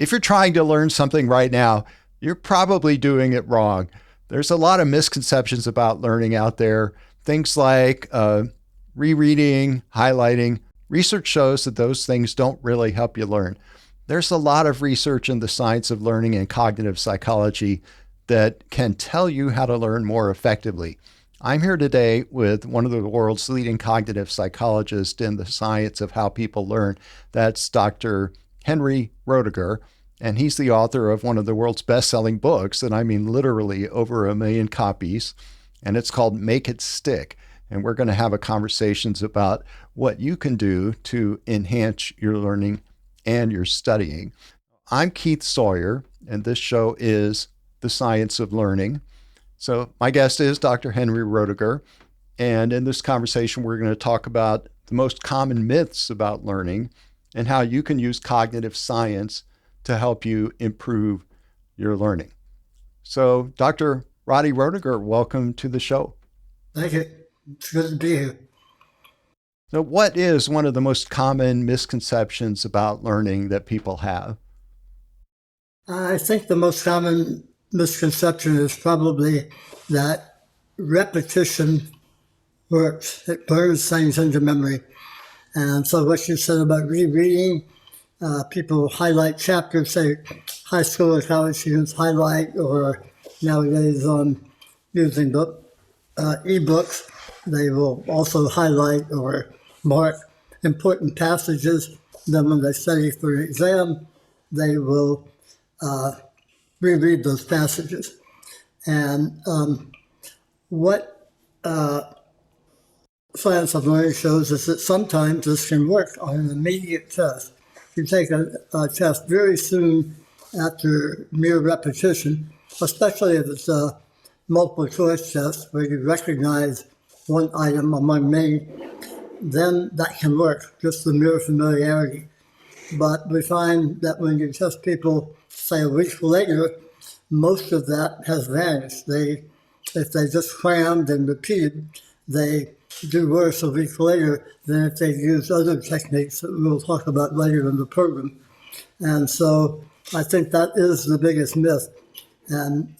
if you're trying to learn something right now, you're probably doing it wrong. There's a lot of misconceptions about learning out there. Things like rereading, highlighting. Research shows that those things don't really help you learn. There's a lot of research in the science of learning and cognitive psychology that can tell you how to learn more effectively. I'm here today with one of the world's leading cognitive psychologists in the science of how people learn. That's Dr. Henry Roediger, and he's the author of one of the world's best-selling books, and I mean literally over 1 million copies, and it's called Make It Stick. And we're going to have a conversations about what you can do to enhance your learning and your studying. I'm Keith Sawyer, and this show is The Science of Learning. So my guest is Dr. Henry Roediger, and in this conversation, we're going to talk about the most common myths about learning and how you can use cognitive science to help you improve your learning. So Dr. Roddy Roediger, welcome to the show. Thank you. It's good to be here. So what is one of the most common misconceptions about learning that people have? I think the most common misconception is probably that repetition works. It burns things into memory. And so what you said about rereading, people highlight chapters, say high school or college students highlight, or nowadays using ebooks, they will also highlight or mark important passages. Then when they study for an exam, they will reread those passages. And what science of learning shows is that sometimes this can work on an immediate test. You take a test very soon after mere repetition, especially if it's a multiple choice test where you recognize one item among many, then that can work, just the mere familiarity. But we find that when you test people, say a week later, most of that has vanished. If they just crammed and repeated, they do worse a week later than if they use other techniques that we'll talk about later in the program. And so I think that is the biggest myth. And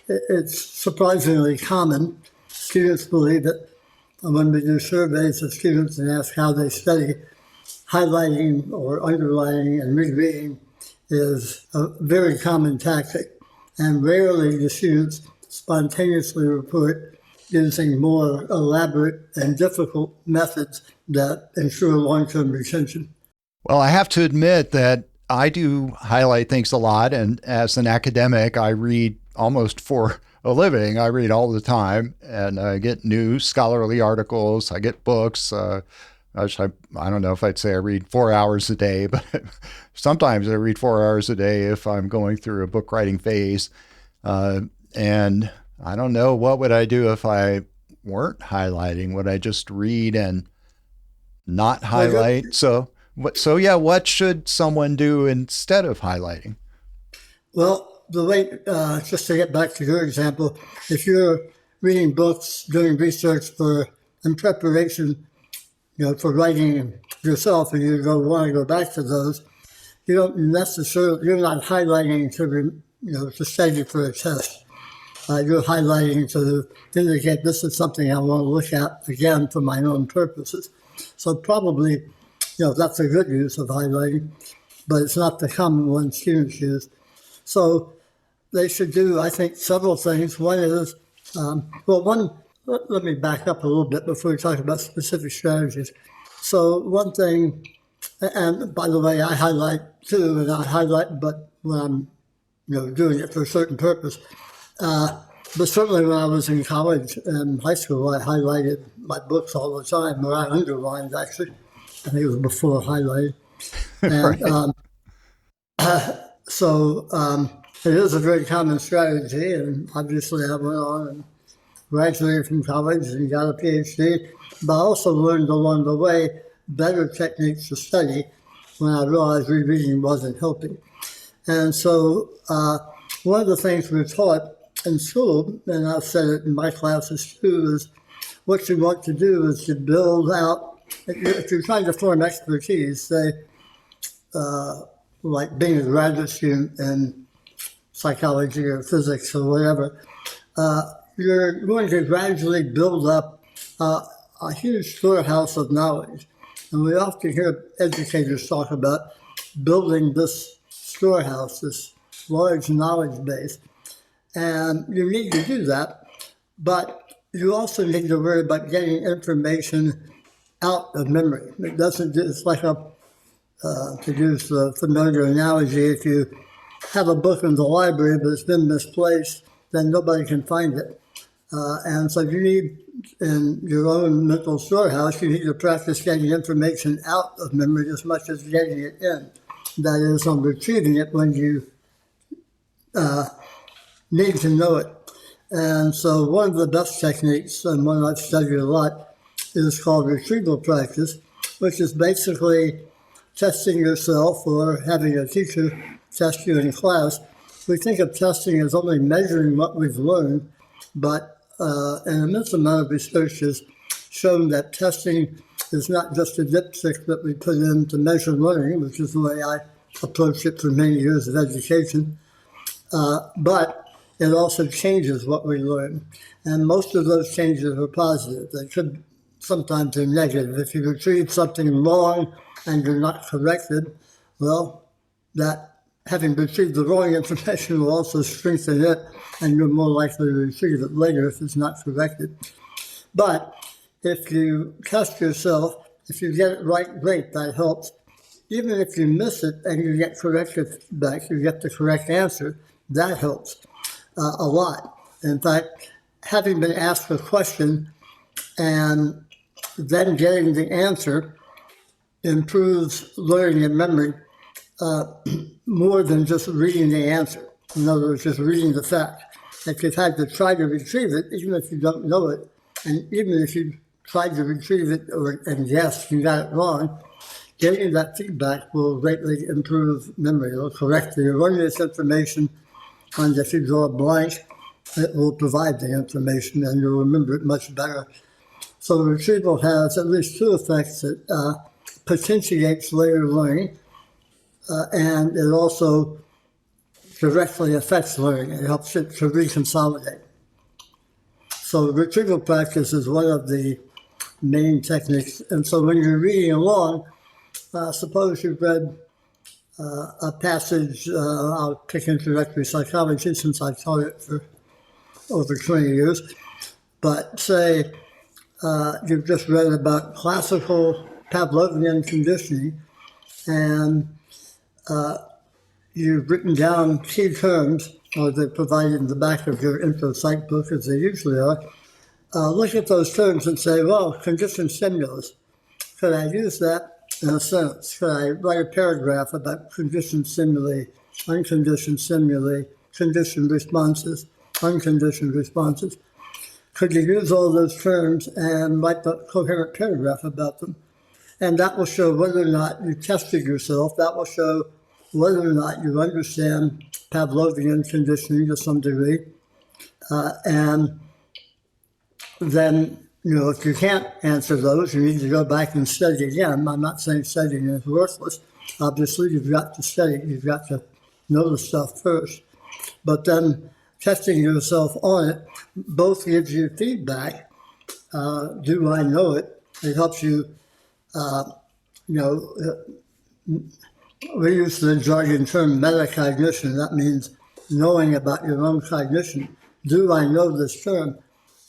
it's surprisingly common. Students believe that when we do surveys of students and ask how they study, highlighting or underlining and rereading is a very common tactic. And rarely do students spontaneously report using more elaborate and difficult methods that ensure long-term retention. Well, I have to admit that I do highlight things a lot. And as an academic, I read almost for a living. I read all the time, and I get new scholarly articles. I get books. I don't know if I'd say I read 4 hours a day, but sometimes I read 4 hours a day if I'm going through a book writing phase. And I don't know, what would I do if I weren't highlighting? Would I just read and not highlight? What should someone do instead of highlighting? Well, the way, just to get back to your example, if you're reading books, doing research in preparation, for writing yourself, and you want to go back to those, you're not highlighting to study for a test. You're highlighting to indicate this is something I want to look at again for my own purposes. So probably, that's a good use of highlighting, but it's not the common one students use. So they should do, I think, several things. One is, let me back up a little bit before we talk about specific strategies. So one thing, and by the way, I highlight too, and I highlight, but when I'm doing it for a certain purpose. But certainly when I was in college and high school, I highlighted my books all the time, or I underlined, actually. I think it was before highlighting. And it is a very common strategy, and obviously I went on and graduated from college and got a PhD, but I also learned along the way better techniques to study when I realized rereading wasn't helping. And so one of the things we're taught in school, and I've said it in my classes too, is what you want to do is to build out, if you're trying to form expertise, say like being a graduate student in psychology or physics or whatever, you're going to gradually build up a huge storehouse of knowledge. And we often hear educators talk about building this storehouse, this large knowledge base. And you need to do that, but you also need to worry about getting information out of memory. It doesn't, it's like to use the familiar analogy, if you have a book in the library but it's been misplaced, then nobody can find it. And so you need, in your own mental storehouse, you need to practice getting information out of memory as much as getting it in. That is, on retrieving it when you need to know it. And so one of the best techniques, and one I've studied a lot, is called retrieval practice, which is basically testing yourself or having a teacher test you in class. We think of testing as only measuring what we've learned, but an immense amount of research has shown that testing is not just a dipstick that we put in to measure learning, which is the way I approached it for many years of education, but it also changes what we learn. And most of those changes are positive. They could sometimes be negative. If you retrieve something wrong and you're not corrected, well, that having retrieved the wrong information will also strengthen it, and you're more likely to retrieve it later if it's not corrected. But if you test yourself, if you get it right, great, that helps. Even if you miss it and you get corrected feedback, you get the correct answer, that helps a lot. In fact, having been asked a question and then getting the answer improves learning and memory more than just reading the answer. In other words, just reading the fact. If you've had to try to retrieve it, even if you don't know it, and even if you tried to retrieve it and yes, you got it wrong, getting that feedback will greatly improve memory. It will correct the erroneous information, and if you draw a blank, it will provide the information and you'll remember it much better. So retrieval has at least two effects. It potentiates later learning, and it also directly affects learning. It helps it to reconsolidate. So retrieval practice is one of the main techniques. And so when you're reading along, suppose you've read a passage, I'll pick introductory psychology since I taught it for over 20 years, but say you've just read about classical Pavlovian conditioning, and you've written down key terms, or they're provided in the back of your intro psych book, as they usually are. Look at those terms and say, well, conditioned stimulus. Could I use that in a sentence? Could I write a paragraph about conditioned stimuli, unconditioned stimuli, conditioned responses, unconditioned responses? Could you use all those terms and write a coherent paragraph about them? And that will show whether or not you tested yourself. That will show whether or not you understand Pavlovian conditioning to some degree. And then, if you can't answer those, you need to go back and study again. I'm not saying studying is worthless. Obviously, you've got to study. You've got to know the stuff first. But then testing yourself on it both gives you feedback. Do I know it? It helps you, we use the jargon term metacognition. That means knowing about your own cognition. Do I know this term?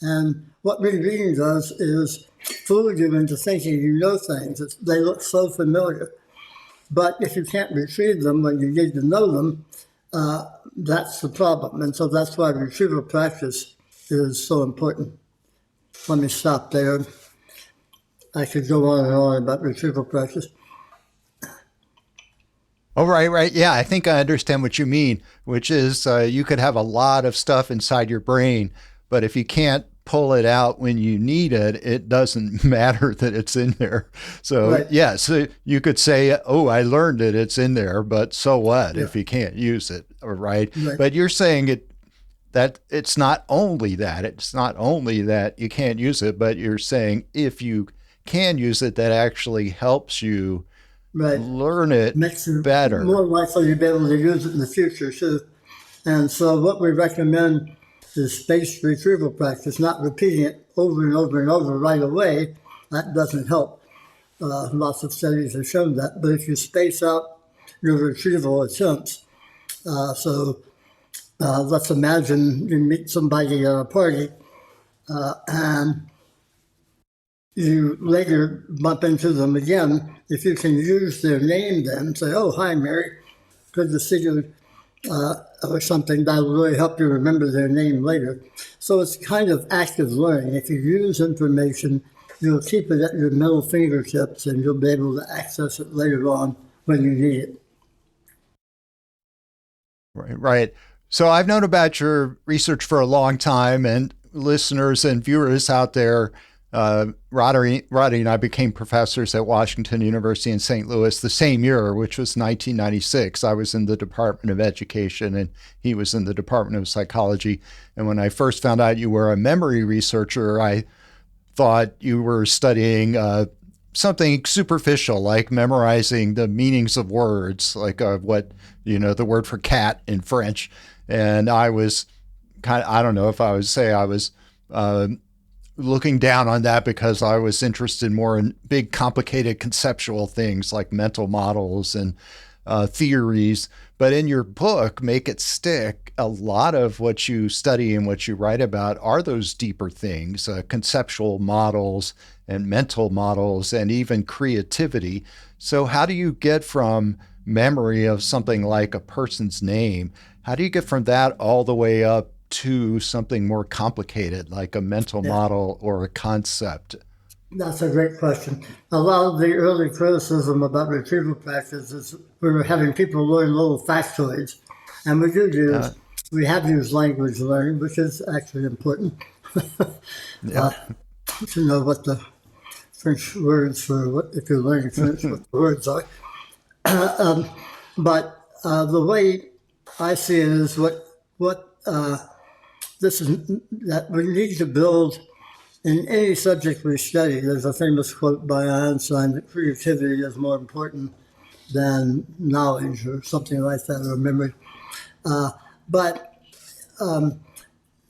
And what rereading does is fool you into thinking you know things. They look so familiar. But if you can't retrieve them when you need to know them, that's the problem. And so that's why retrieval practice is so important. Let me stop there. I could go on and on about retrieval practice. Oh, right. Yeah, I think I understand what you mean, which is you could have a lot of stuff inside your brain, but if you can't pull it out when you need it, it doesn't matter that it's in there. So, right. Yeah, so you could say, oh, I learned it, it's in there, but so what if you can't use it, right? But you're saying that it's not only that. It's not only that you can't use it, but you're saying if you can use it, that actually helps you Right. learn it Makes you better. more likely to be able to use it in the future too. And so what we recommend is spaced retrieval practice, not repeating it over and over and over right away. That doesn't help. Lots of studies have shown that. But if you space out your retrieval attempts, let's imagine you meet somebody at a party and you later bump into them again. If you can use their name then, say, oh, hi, Mary, good to see you, or something, that'll really help you remember their name later. So it's kind of active learning. If you use information, you'll keep it at your middle fingertips and you'll be able to access it later on when you need it. Right, right. So I've known about your research for a long time, and listeners and viewers out there, Roddy and I became professors at Washington University in St. Louis the same year, which was 1996. I was in the Department of Education and he was in the Department of Psychology. And when I first found out you were a memory researcher, I thought you were studying something superficial, like memorizing the meanings of words, like the word for cat in French. And I was I don't know if I would say I was looking down on that because I was interested more in big, complicated conceptual things like mental models and theories. But in your book, Make It Stick, a lot of what you study and what you write about are those deeper things, conceptual models and mental models and even creativity. So how do you get from memory of something like a person's name, how do you get from that all the way up to something more complicated like a mental model or a concept? That's a great question. A lot of the early criticism about retrieval practice is we were having people learn little factoids. And we have used language learning, which is actually important. To know what the French words if you're learning French, what the words are. But the way I see it is that we need to build in any subject we study. There's a famous quote by Einstein that creativity is more important than knowledge or something like that, or memory. But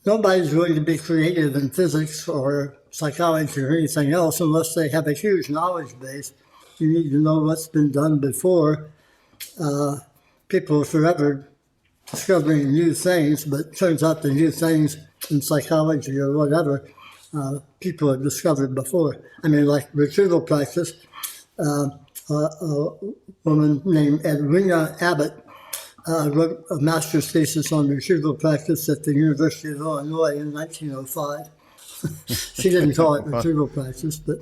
nobody's going to be creative in physics or psychology or anything else unless they have a huge knowledge base. You need to know what's been done before. People are forever discovering new things, but it turns out the new things in psychology or whatever, people have discovered before. I mean, like retrieval practice, a woman named Edwina Abbott wrote a master's thesis on retrieval practice at the University of Illinois in 1905. She didn't call it retrieval practice, but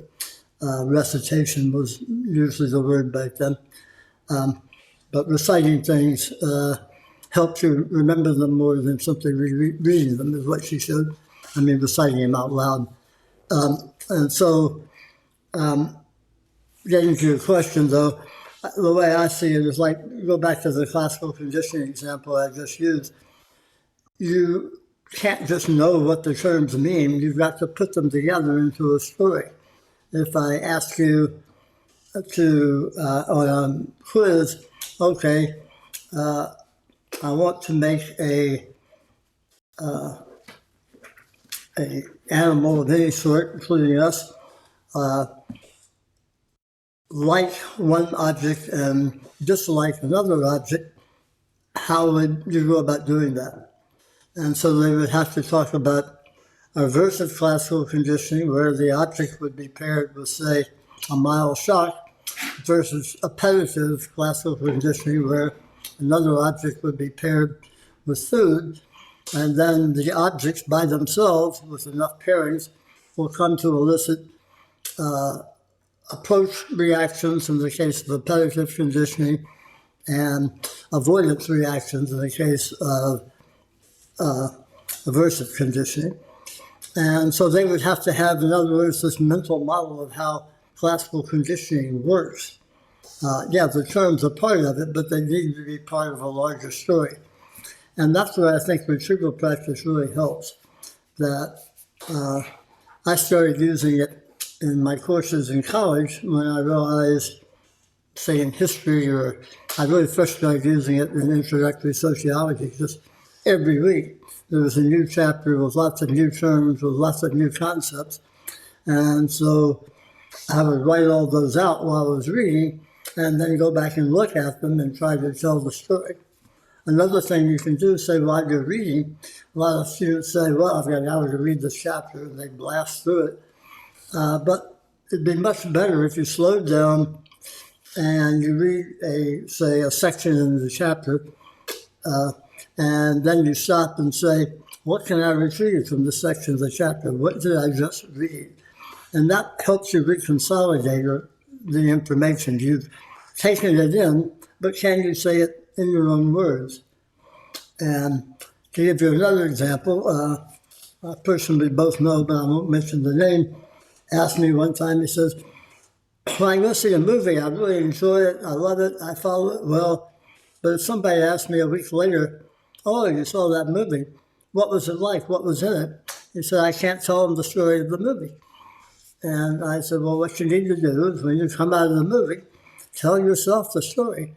recitation was usually the word back then. But reciting things helps you remember them more than simply reading them, is what she showed. I mean, reciting them out loud. And so, getting to your question, though, the way I see it is like, go back to the classical conditioning example I just used. You can't just know what the terms mean. You've got to put them together into a story. If I ask you on a quiz, okay, I want to make a animal of any sort, including us, like one object and dislike another object. How would you go about doing that? And so they would have to talk about aversive classical conditioning, where the object would be paired with, say, a mild shock, versus appetitive classical conditioning, where another object would be paired with food. And then the objects by themselves, with enough pairings, will come to elicit approach reactions in the case of appetitive conditioning and avoidance reactions in the case of aversive conditioning. And so they would have to have, in other words, this mental model of how classical conditioning works. The terms are part of it, but they need to be part of a larger story. And that's where I think retrieval practice really helps. That I started using it in my courses in college when I realized say in history, or I really first started using it in introductory sociology, just every week there was a new chapter with lots of new terms, with lots of new concepts. And so I would write all those out while I was reading and then go back and look at them and try to tell the story. Another thing you can do, say while you're reading, a lot of students say, well, I've got an hour to read this chapter, and they blast through it. But it'd be much better if you slowed down and you read a section in the chapter, and then you stop and say, what can I retrieve from this section of the chapter? What did I just read? And that helps you reconsolidate the information. You've taken it in, but can you say it in your own words? And to give you another example, a person we both know, but I won't mention the name, asked me one time, he says, when I go see a movie, I really enjoy it, I love it, I follow it well, but if somebody asked me a week later, oh, you saw that movie, what was it like, what was in it? He said, I can't tell them the story of the movie. And I said, well, what you need to do is when you come out of the movie, tell yourself the story.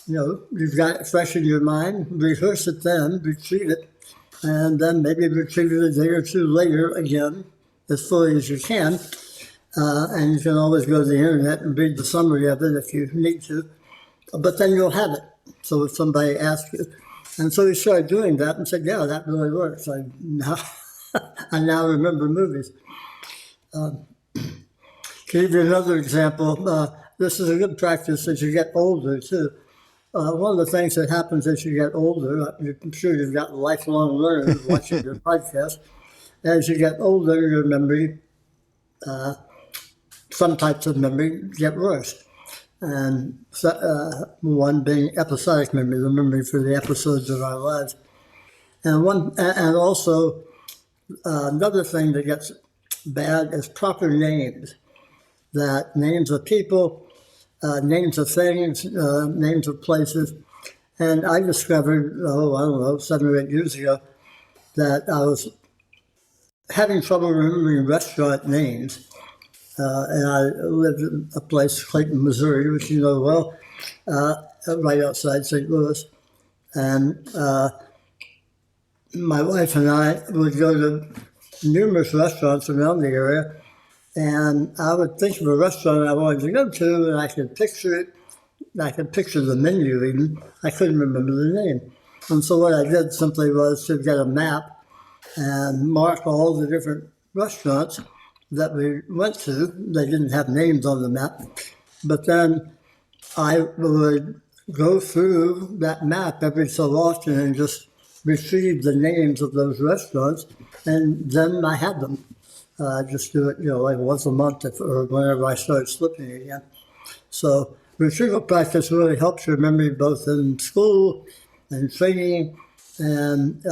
You've got it fresh in your mind, rehearse it then, retrieve it, and then maybe retrieve it a day or two later again, as fully as you can. And you can always go to the internet and read the summary of it if you need to. But then you'll have it. So if somebody asks you. And so he started doing that and said, yeah, that really works. I now remember movies. To give you another example, this is a good practice as you get older, too. One of the things that happens as you get older, I'm sure you've got lifelong learners watching your podcast, as you get older, your memory, some types of memory get worse. And one being episodic memory, the memory for the episodes of our lives. And also another thing that gets bad is proper names. That names of people, names of things, names of places. And I discovered, I don't know, 7 or 8 years ago, that I was having trouble remembering restaurant names. And I lived in a place, Clayton, Missouri, which you know well, right outside St. Louis. And my wife and I would go to numerous restaurants around the area, and I would think of a restaurant I wanted to go to, and I could picture it. I could picture the menu even. I couldn't remember the name. And so what I did simply was to get a map and mark all the different restaurants that we went to. They didn't have names on the map. But then I would go through that map every so often and just retrieve the names of those restaurants, and then I had them. Just do it, like once a month or whenever I start slipping again. So retrieval practice really helps your memory both in school and training, and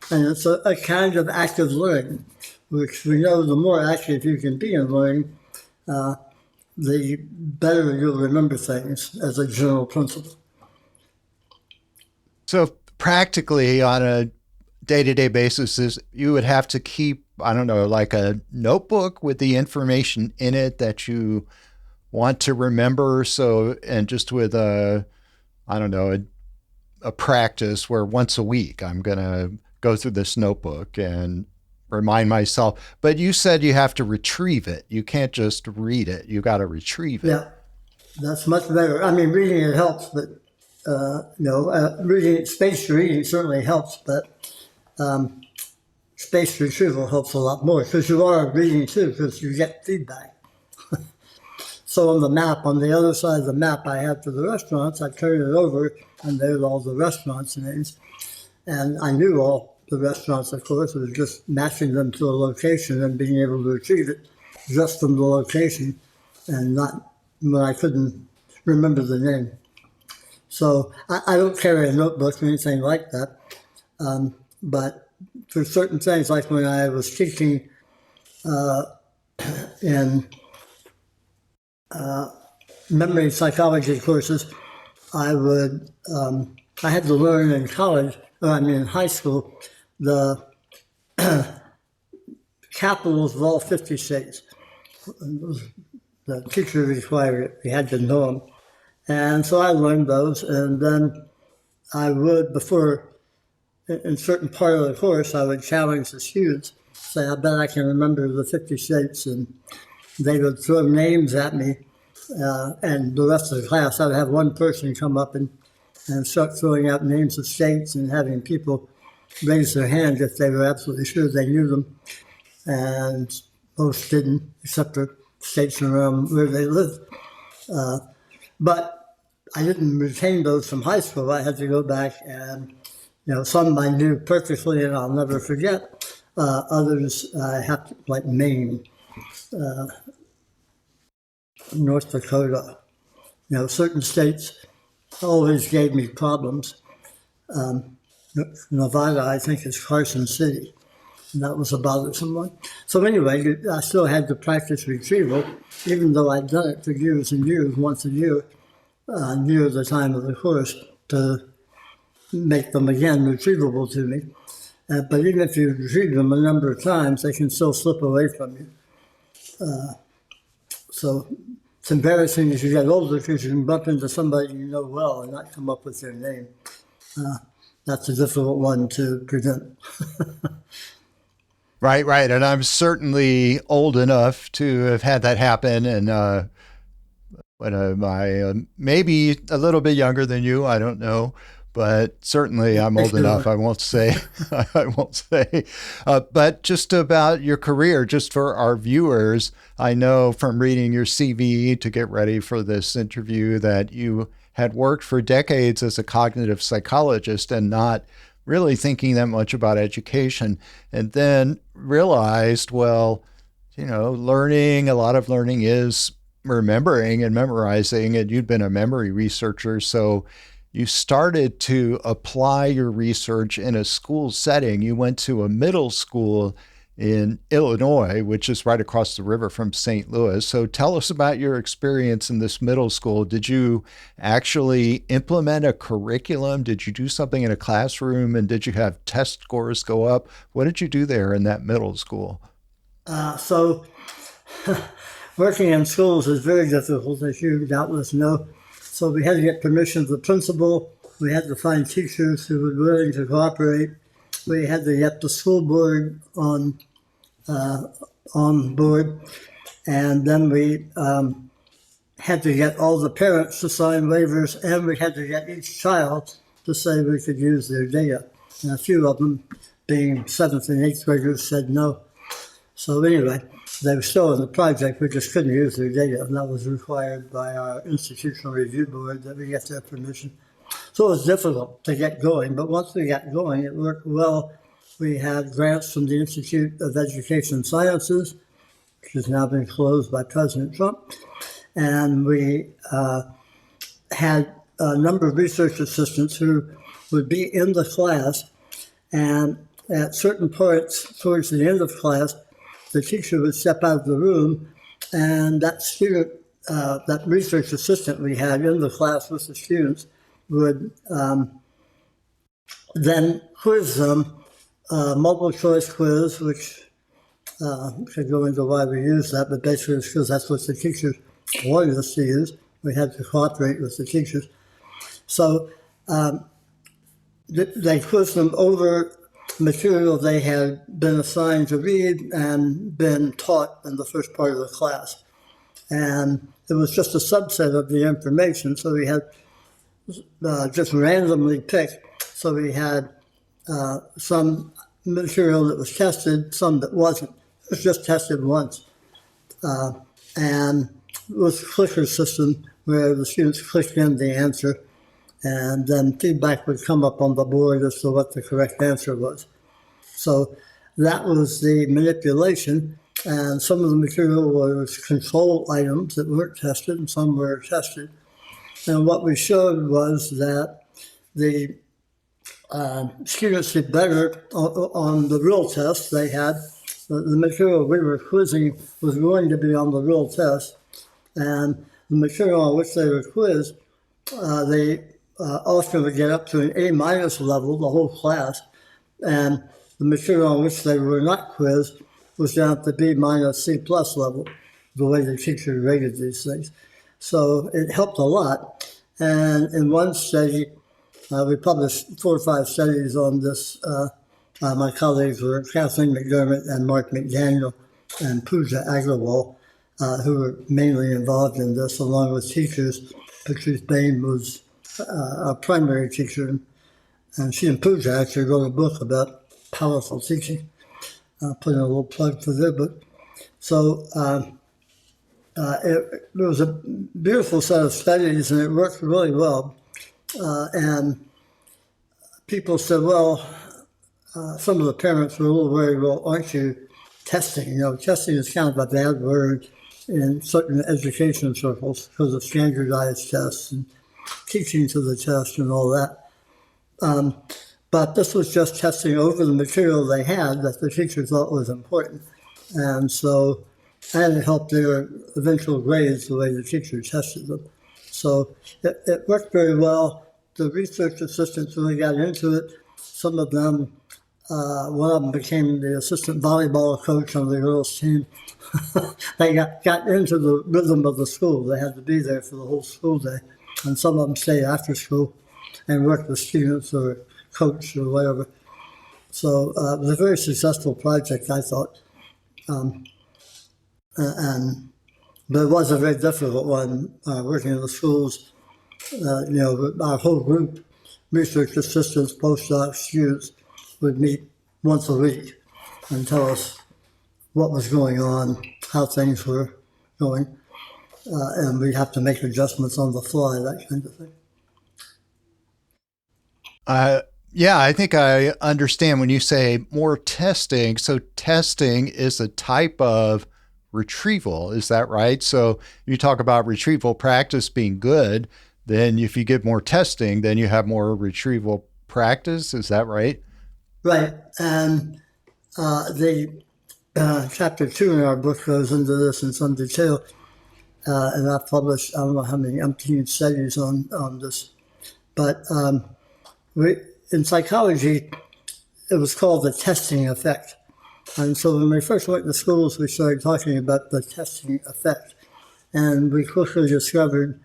it's a kind of active learning, which we know the more active you can be in learning, the better you'll remember things as a general principle. So practically on a day-to-day basis, you would have to keep, I don't know, like a notebook with the information in it that you want to remember. So, and just with a practice where once a week I'm going to go through this notebook and remind myself. But you said you have to retrieve it. You can't just read it. You got to retrieve it. Yeah, that's much better. I mean, reading it helps, but spaced reading certainly helps, but spaced retrieval helps a lot more because you are reading too, because you get feedback. So on the map, on the other side of the map I had for the restaurants, I turned it over and there's all the restaurants' names. And I knew all the restaurants, of course. It was just matching them to a location and being able to retrieve it just from the location and not when I couldn't remember the name. So I don't carry a notebook or anything like that. But for certain things, like when I was teaching in memory psychology courses, I had to learn in in high school, the capitals of all 50 states. The teacher required it. We had to know them. And so I learned those, and then I would, in certain part of the course, I would challenge the students, say, I bet I can remember the 50 states, and they would throw names at me, and the rest of the class, I would have one person come up and start throwing out names of states and having people raise their hand if they were absolutely sure they knew them. And most didn't, except for states around where they lived. But I didn't retain those from high school. I had to go back and, some I knew perfectly and I'll never forget. Others I have to, like Maine, North Dakota. Certain states always gave me problems. Nevada, I think, is Carson City. And that was a bothersome one. So anyway, I still had to practice retrieval, even though I'd done it for years and years, once a year, near the time of the course, to make them again retrievable to me. But even if you retrieve them a number of times, they can still slip away from you. So it's embarrassing as you get older because you can bump into somebody you know well and not come up with their name. That's a difficult one to prevent. Right. And I'm certainly old enough to have had that happen. And when I maybe a little bit younger than you, I don't know. But certainly I'm old enough, I won't say. But just about your career, just for our viewers, I know from reading your CV to get ready for this interview that you had worked for decades as a cognitive psychologist and not really thinking that much about education, and then realized, well, a lot of learning is remembering and memorizing, and you'd been a memory researcher, so you started to apply your research in a school setting. You went to a middle school in Illinois, which is right across the river from St. Louis. So tell us about your experience in this middle school. Did you actually implement a curriculum? Did you do something in a classroom? And did you have test scores go up? What did you do there in that middle school? So working in schools is very difficult, as you doubtless know. So we had to get permission of the principal. We had to find teachers who were willing to cooperate. We had to get the school board on board, and then we had to get all the parents to sign waivers, and we had to get each child to say we could use their data. And a few of them, being 7th and 8th graders, said no. So anyway, they were still in the project, we just couldn't use their data, and that was required by our institutional review board that we get their permission. So it was difficult to get going, but once we got going, it worked well. We had grants from the Institute of Education Sciences, which has now been closed by President Trump, and we had a number of research assistants who would be in the class, and at certain parts towards the end of class, the teacher would step out of the room, and that student, that research assistant we had in the class with the students, would then quiz them, multiple choice quiz, which could go into why we use that, but basically it's because that's what the teachers wanted us to use. We had to cooperate with the teachers. So they quizzed them over material they had been assigned to read and been taught in the first part of the class. And it was just a subset of the information, so we had just randomly picked. So we had some material that was tested, some that wasn't. It was just tested once. And it was a clicker system where the students clicked in the answer, and then feedback would come up on the board as to what the correct answer was. So that was the manipulation, and some of the material was control items that weren't tested, and some were tested. And what we showed was that the students did better on the real test they had. The material we were quizzing was going to be on the real test, and the material on which they were quizzed, they often would get up to an A- level, the whole class, and the material on which they were not quizzed was down to B- C+ level, the way the teacher rated these things. So it helped a lot. And in one study, we published 4 or 5 studies on this. My colleagues were Kathleen McDermott and Mark McDaniel and Pooja Agrawal, who were mainly involved in this, along with teachers. Patrice Bain was our primary teacher, and she and Pooja actually wrote a book about powerful teaching. Put in a little plug for their book. So it was a beautiful set of studies, and it worked really well. And people said, well, some of the parents were a little worried, well, aren't you testing? You know, testing is kind of a bad word in certain education circles because of standardized tests and teaching to the test and all that. But this was just testing over the material they had that the teacher thought was important. And so, and it helped their eventual grades the way the teacher tested them. So it worked very well. The research assistants really got into it. Some of them, one of them became the assistant volleyball coach on the girls' team. They got into the rhythm of the school. They had to be there for the whole school day. And some of them stayed after school and worked with students or coach or whatever. So it was a very successful project, I thought. But it was a very difficult one, working in the schools. Our whole group, research assistants, postdocs, students, would meet once a week and tell us what was going on, how things were going, and we'd have to make adjustments on the fly, that kind of thing. Yeah, I think I understand when you say more testing. So testing is a type of retrieval, is that right? So you talk about retrieval practice being good, then if you get more testing, then you have more retrieval practice, is that right? Right, and the chapter 2 in our book goes into this in some detail, and I've published, I don't know how many umpteen studies on this, but in psychology, it was called the testing effect. And so when we first went to schools, we started talking about the testing effect. And we quickly discovered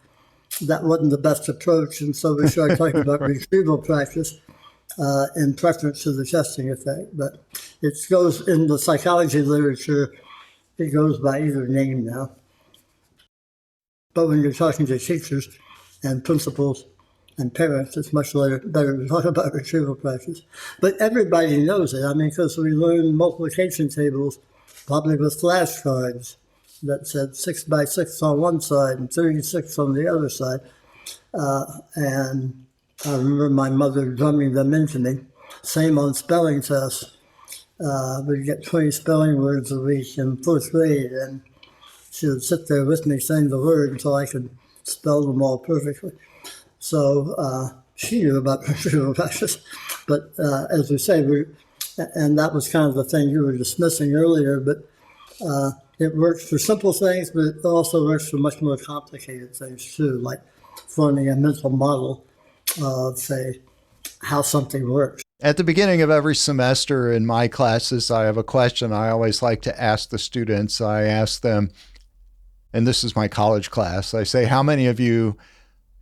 that wasn't the best approach. And so we started talking about retrieval practice in preference to the testing effect. But it goes in the psychology literature, it goes by either name now. But when you're talking to teachers and principals and parents, it's much better to talk about retrieval practice. But everybody knows it. I mean, because we learn multiplication tables, probably with flashcards that said 6 by 6 on one side and 36 on the other side. And I remember my mother drumming them into me. Same on spelling tests. We'd get 20 spelling words a week in 4th grade, and she would sit there with me saying the word until I could spell them all perfectly. So she knew about retrieval practice. But as we say, and that was kind of the thing you were dismissing earlier, but it works for simple things, but it also works for much more complicated things too, like forming a mental model of, say, how something works. At the beginning of every semester in my classes, I have a question I always like to ask the students. I ask them, and this is my college class, I say, how many of you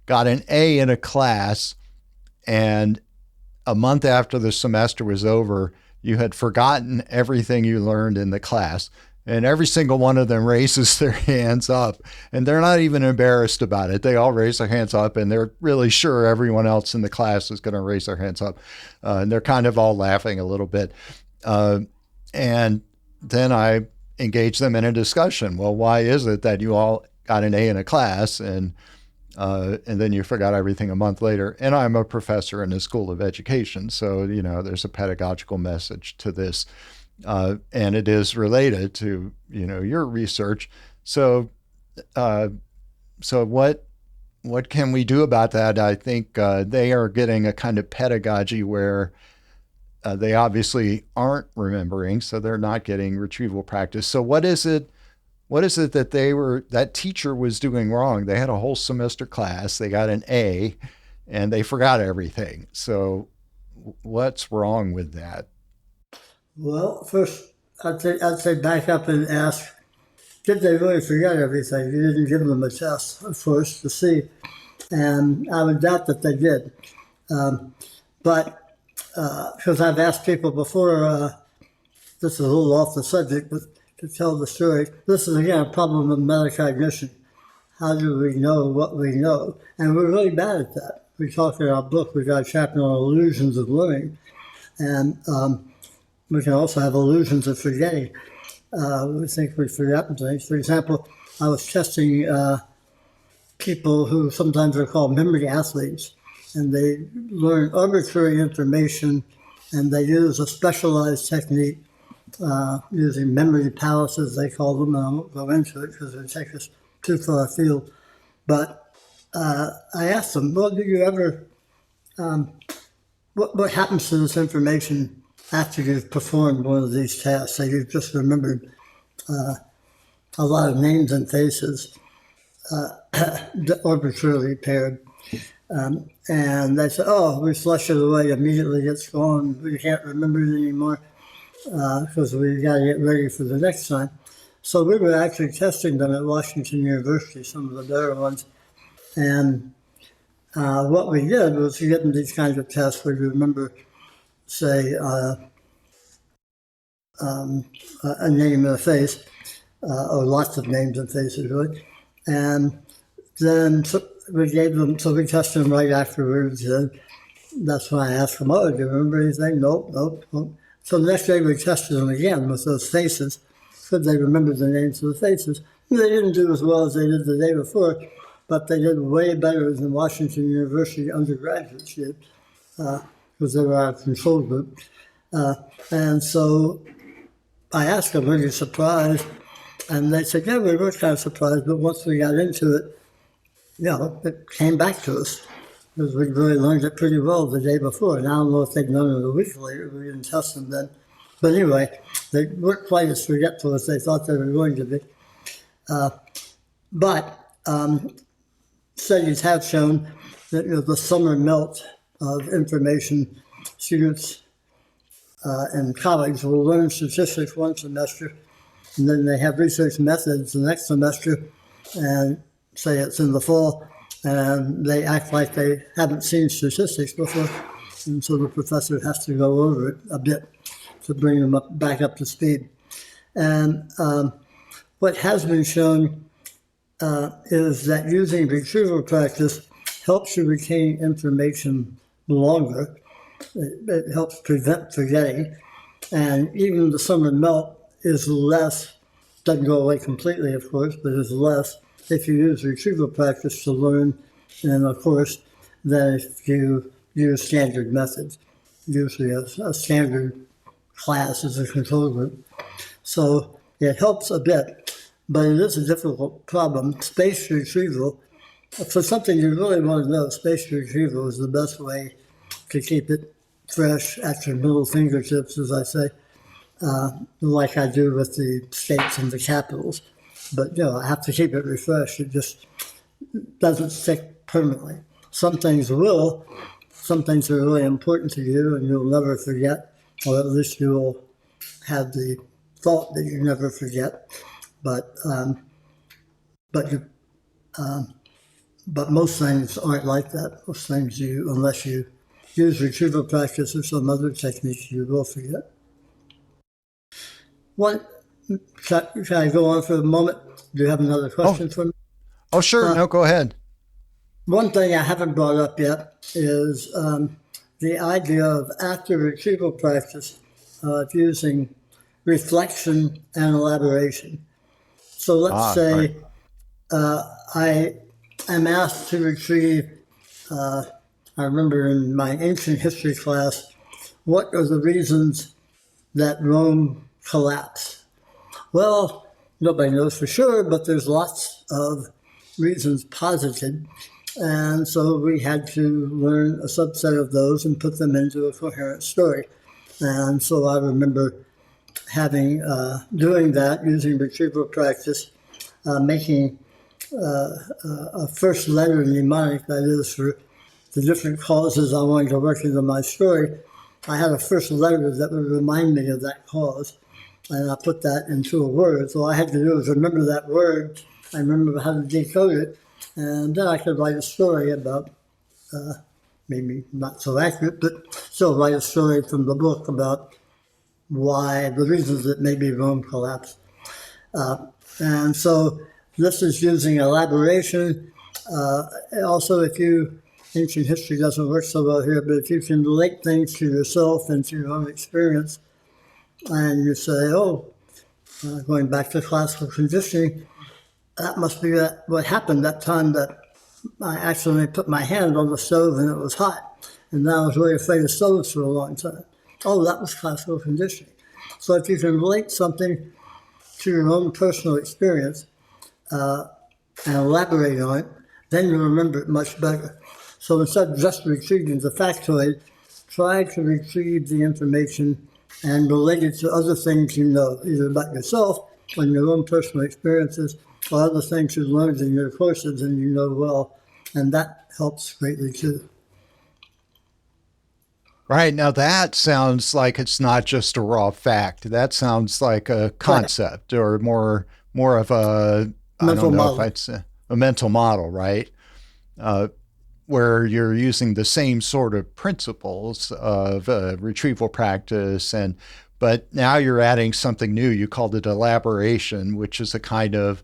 got an A in a class, and a month after the semester was over, you had forgotten everything you learned in the class? And every single one of them raises their hands up, and they're not even embarrassed about it. They all raise their hands up, and they're really sure everyone else in the class is going to raise their hands up. And they're kind of all laughing a little bit. And then I engage them in a discussion. Well, why is it that you all got an A in a class and then you forgot everything a month later? And I'm a professor in a school of education, so there's a pedagogical message to this, and it is related to your research. So what can we do about that? I think they are getting a kind of pedagogy where they obviously aren't remembering, so they're not getting retrieval practice. So what is it that that teacher was doing wrong? They had a whole semester class, they got an A, and they forgot everything. So what's wrong with that? Well, first, I'd say back up and ask, did they really forget everything? You didn't give them a test, of course, to see. And I would doubt that they did. But because I've asked people before, this is a little off the subject, but to tell the story, this is again a problem of metacognition. How do we know what we know? And we're really bad at that. We talk in our book, we've got a chapter on illusions of learning. And we can also have illusions of forgetting. We think we've forgotten things. For example, I was testing people who sometimes are called memory athletes, and they learn arbitrary information, and they use a specialized technique using memory palaces, they call them, and I won't go into it because it would take us too far afield. But I asked them, well, do you ever, what happens to this information after you've performed one of these tasks? So you've just remembered a lot of names and faces, arbitrarily paired. And they said, oh, we flush it away immediately, it's gone, we can't remember it anymore because we got to get ready for the next time. So we were actually testing them at Washington University, some of the better ones. And what we did was to get them these kinds of tests where you remember, say, a name and a face, or lots of names and faces, really. And then we gave them, so we tested them right afterwards. And that's why I asked them, oh, do you remember anything? Nope. So the next day we tested them again with those faces. Could they remember the names of the faces? And they didn't do as well as they did the day before, but they did way better than Washington University undergraduates did, because they were our control group. And so I asked them, were you surprised? And they said, yeah, we were kind of surprised, but once we got into it, it came back to us, because we really learned it pretty well the day before. And I don't know if they'd known it a week later, we didn't test them then. But anyway, they weren't quite as forgetful as they thought they were going to be. But studies have shown that the summer melt of information, students and colleagues will learn statistics one semester, and then they have research methods the next semester, and say it's in the fall, and they act like they haven't seen statistics before, and so the professor has to go over it a bit to bring them back up to speed. And what has been shown is that using retrieval practice helps you retain information longer. It helps prevent forgetting. And even the summer melt is less, doesn't go away completely, of course, but is less if you use retrieval practice to learn in a course than if you use standard methods. Usually a standard class is a control group. So it helps a bit, but it is a difficult problem. Spaced retrieval, for something you really want to know, spaced retrieval is the best way to keep it fresh at your middle fingertips, as I say, like I do with the states and the capitals. But I have to keep it refreshed. It just doesn't stick permanently. Some things will. Some things are really important to you and you'll never forget, or at least you'll have the thought that you never forget. But most things aren't like that. Most things unless you use retrieval practice or some other technique, you will forget. Can I go on for a moment? Do you have another question for me? Oh, sure. No, go ahead. One thing I haven't brought up yet is the idea of after retrieval practice of using reflection and elaboration. So let's say I am asked to retrieve, I remember in my ancient history class, what are the reasons that Rome collapsed? Well, nobody knows for sure, but there's lots of reasons posited. And so we had to learn a subset of those and put them into a coherent story. And so I remember doing that using retrieval practice, making a first letter mnemonic, that is, for the different causes I wanted to work into my story. I had a first letter that would remind me of that cause, and I put that into a word. So all I had to do was remember that word, I remember how to decode it, And then I could write a story about, maybe not so accurate, but still write a story from the book about why, the reasons that maybe Rome collapsed. And so this is using elaboration. Also, if you, ancient history doesn't work so well here, but if you can relate things to yourself and to your own experience, and you say, oh, going back to classical conditioning, that must be what happened that time that I accidentally put my hand on the stove and it was hot. And now I was really afraid of stoves for a long time. Oh, that was classical conditioning. So if you can relate something to your own personal experience and elaborate on it, then you remember it much better. So instead of just retrieving the factoid, try to retrieve the information and relate it to other things you know, either about yourself or your own personal experiences, or other things you've learned in your courses and you know well. And that helps greatly too. Right. Now that sounds like it's not just a raw fact. That sounds like a concept, right, or more of a mental model. If I'd say a mental model, right? Where you're using the same sort of principles of retrieval practice, but now you're adding something new. You called it elaboration, which is a kind of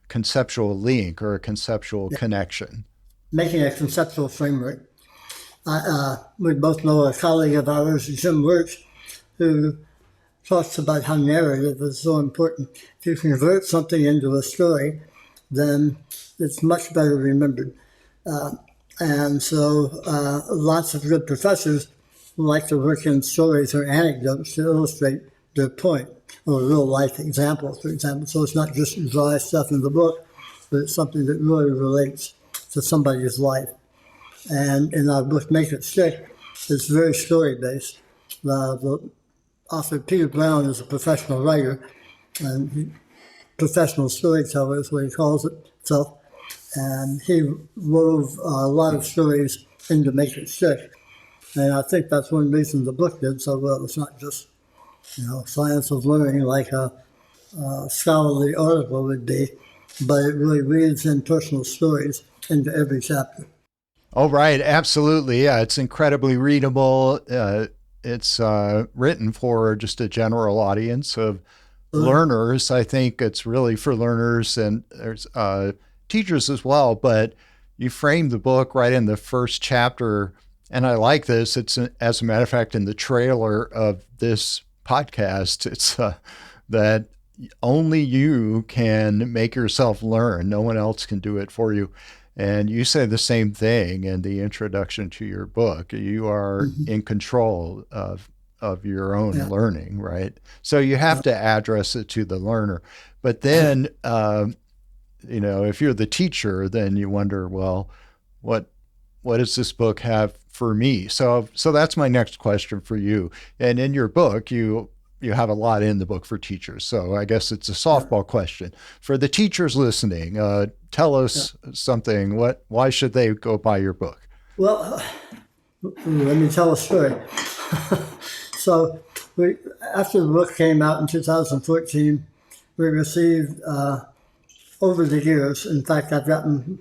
conceptual link or a conceptual connection. Making a conceptual framework. We both know a colleague of ours, Jim Wirtz, who talks about how narrative is so important. If you convert something into a story, then it's much better remembered. And so lots of good professors like to work in stories or anecdotes to illustrate their point, or real life examples, for example. So it's not just dry stuff in the book, but it's something that really relates to somebody's life. And in our book, Make It Stick, it's very story-based. The author, Peter Brown, is a professional writer, and professional storyteller is what he calls it himself. And he wove a lot of stories into Make It Stick. And I think that's one reason the book did so well. It's not just, science of learning like a scholarly article would be, but it really weaves in personal stories into every chapter. Oh, right. Absolutely. Yeah, it's incredibly readable. It's written for just a general audience of learners. I think it's really for learners, and there's teachers as well. But you frame the book right in the first chapter, and I like this. It's, as a matter of fact, in the trailer of this podcast, it's that only you can make yourself learn. No one else can do it for you. And you say the same thing in the introduction to your book. You are in control of your own learning, right? So you have to address it to the learner. But then, if you're the teacher, then you wonder, well, what does this book have for me? So that's my next question for you. And in your book, you have a lot in the book for teachers. So I guess it's a softball question. For the teachers listening, tell us something. Why should they go buy your book? Well, let me tell a story. So after the book came out in 2014, we received, over the years, in fact, I've gotten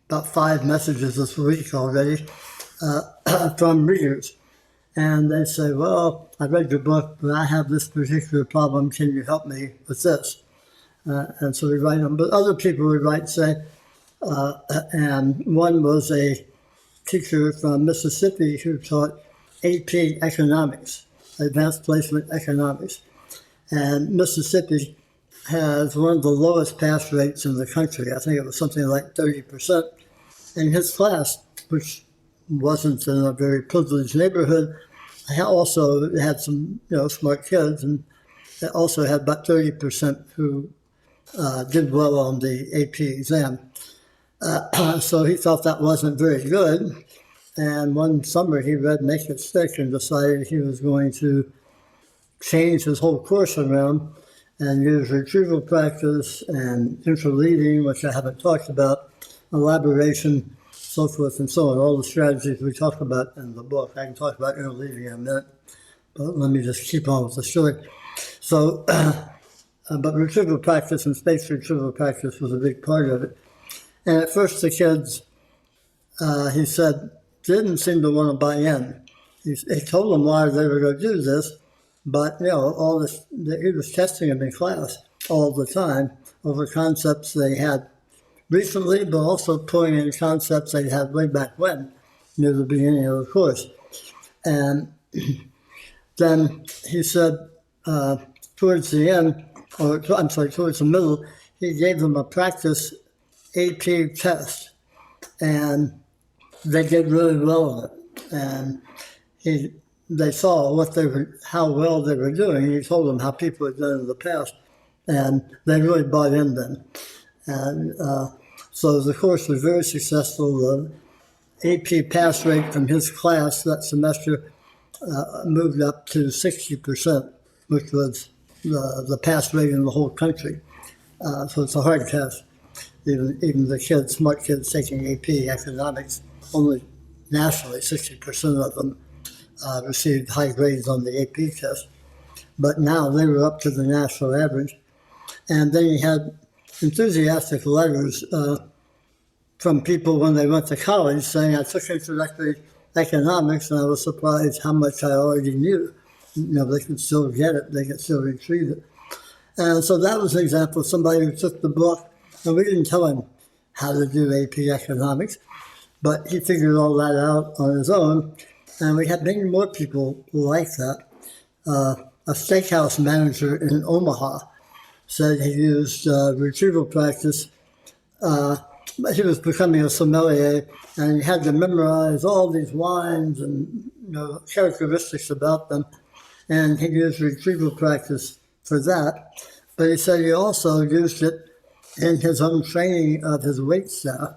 about 5 messages this week already from readers. And they say, well, I read your book, but I have this particular problem. Can you help me with this? And so we write them. But other people we write say, and one was a teacher from Mississippi who taught AP economics, advanced placement economics. And Mississippi has one of the lowest pass rates in the country. I think it was something like 30%. And his class, which wasn't in a very privileged neighborhood, also had some smart kids, and it also had about 30% who did well on the AP exam. So he thought that wasn't very good. And one summer he read Make It Stick and decided he was going to change his whole course around and use retrieval practice and interleading, which I haven't talked about, elaboration, so forth and so on, all the strategies we talk about in the book. I can talk about interleading in a minute, but let me just keep on with the story. So, but retrieval practice and space retrieval practice was a big part of it. And at first the kids, he said, didn't seem to want to buy in. He told them why they were going to do this, but all this, he was testing them in class all the time over concepts they had recently, but also pulling in concepts they had way back when, near the beginning of the course. And then he said, towards the end, towards the middle, he gave them a practice AP test, and they did really well in it. And they saw how well they were doing. He told them how people had done in the past, and they really bought in then. And so the course was very successful. The AP pass rate from his class that semester moved up to 60%, which was the pass rate in the whole country. So it's a hard test. Even the smart kids taking AP economics, only nationally 60% of them received high grades on the AP test. But now they were up to the national average. And then he had enthusiastic letters from people when they went to college saying, I took introductory economics and I was surprised how much I already knew. They could still get it, they could still retrieve it. And so that was an example of somebody who took the book, and we didn't tell him how to do AP economics, but he figured all that out on his own. And we had many more people like that. A steakhouse manager in Omaha said he used retrieval practice. He was becoming a sommelier, and he had to memorize all these wines and characteristics about them. And he used retrieval practice for that. But he said he also used it in his own training of his wait staff.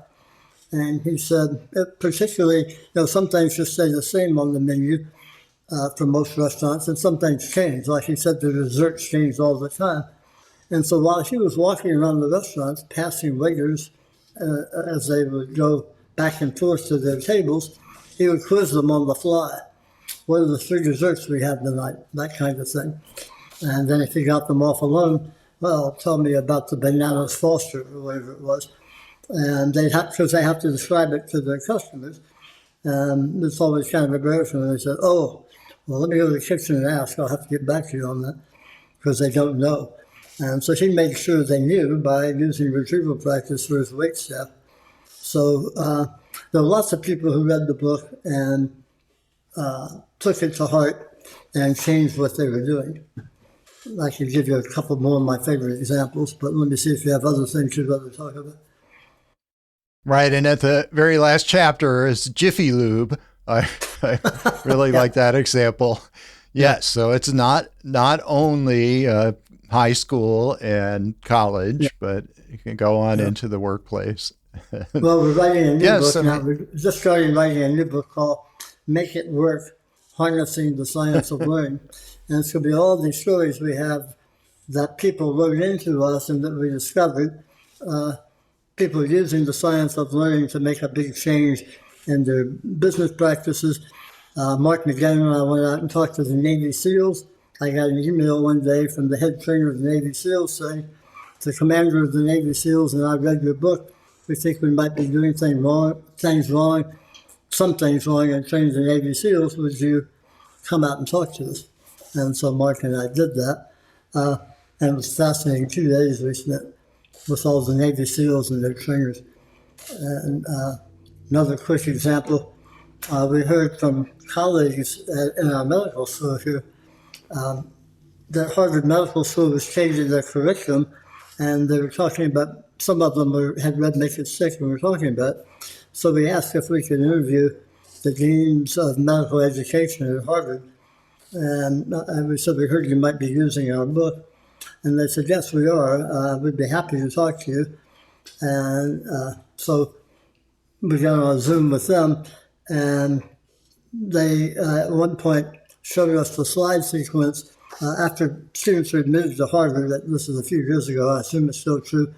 And he said, particularly, some things just stay the same on the menu for most restaurants, and some things change. Like he said, the desserts change all the time. And so while he was walking around the restaurants, passing waiters as they would go back and forth to their tables, he would quiz them on the fly. What are the 3 desserts we had tonight? That kind of thing. And then if he got them off alone, well, tell me about the bananas Foster or whatever it was. And because they have to describe it to their customers. And it's always kind of embarrassing when they said, oh, well, let me go to the kitchen and ask. I'll have to get back to you on that, because they don't know. And so he made sure they knew by using retrieval practice for his wait staff. So there were lots of people who read the book and took it to heart and changed what they were doing. I could give you a couple more of my favorite examples, but let me see if you have other things you'd rather talk about. Right, and at the very last chapter is Jiffy Lube. I really like that example. Yes, so it's not only high school and college, but you can go on into the workplace. Well, we're writing a new book now. We're just starting writing a new book called Make It Work, Harnessing the Science of Learning. And it's going to be all these stories we have that people wrote into us and that we discovered. People using the science of learning to make a big change in their business practices. Mark McGann and I went out and talked to the Navy SEALs. I got an email one day from the head trainer of the Navy SEALs saying, the commander of the Navy SEALs and I read your book. We think we might be doing some things wrong in training the Navy SEALs. Would you come out and talk to us? And so Mark and I did that. And it was fascinating 2 days we spent with all the Navy SEALs and their trainers. And another quick example, we heard from colleagues in our medical school here that Harvard Medical School was changing their curriculum, and they were talking about, some of them had read Make It Stick and were talking about it. So we asked if we could interview the deans of medical education at Harvard. And we said, we heard you might be using our book. And they said, yes, we are. We'd be happy to talk to you. And so we got on a Zoom with them. And they, at one point, showed us the slide sequence after students were admitted to Harvard. This is a few years ago. I assume it's still true.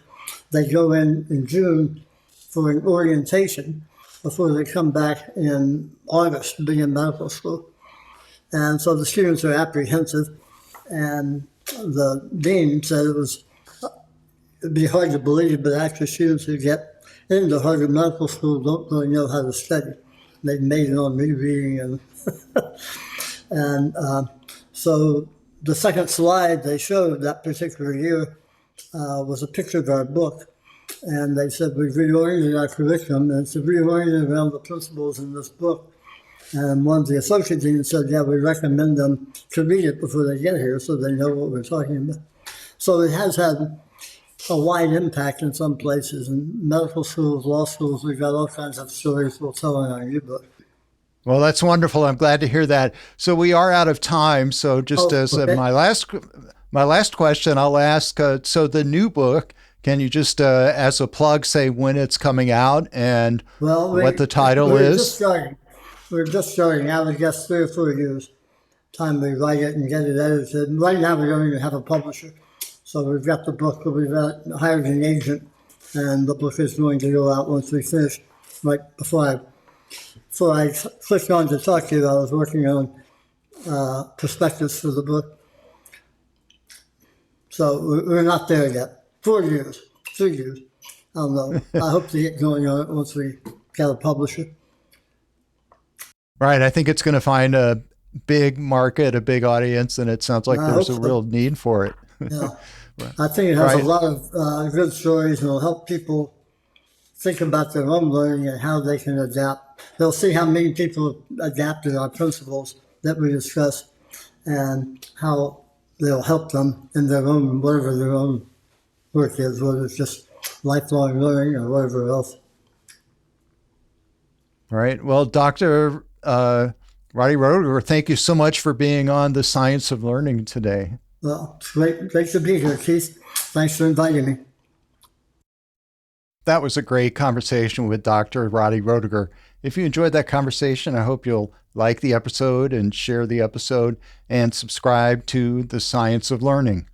They go in June for an orientation before they come back in August to be in medical school. And so the students are apprehensive, and the dean said it'd be hard to believe, but actually students who get in the Harvard Medical School don't really know how to study. They made it on rereading and so the second slide they showed that particular year was a picture of our book. And they said we've reoriented our curriculum, and it's reoriented around the principles in this book. And one of the associate deans said, yeah, we recommend them to read it before they get here so they know what we're talking about. So it has had a wide impact in some places. In medical schools, law schools, we've got all kinds of stories we'll tell in our new book. Well, that's wonderful. I'm glad to hear that. So we are out of time. So just Okay. my last question, I'll ask, so the new book, can you just, as a plug, say when it's coming out and what the title is? We're just starting. I would guess 3 or 4 years. Time we write it and get it edited. And right now we don't even have a publisher. So we've got the book, but we've hired an agent, and the book is going to go out once we finish. Right before I clicked on to talk to you, I was working on prospectus for the book. So we're not there yet. 4 years, 3 years. I don't know. I hope to get going on it once we get a publisher. Right. I think it's going to find a big market, a big audience, and it sounds like there's a real need for it. Yeah. I think it has a lot of good stories, and it'll help people think about their own learning and how they can adapt. They'll see how many people adapted our principles that we discussed and how they'll help them in their own, whatever their own work is, whether it's just lifelong learning or whatever else. All right. Well, Dr. Roddy Roediger, thank you so much for being on The Science of Learning today. Well, it's great to be here, Keith. Thanks for inviting me. That was a great conversation with Dr. Roddy Roediger. If you enjoyed that conversation, I hope you'll like the episode and share the episode and subscribe to The Science of Learning.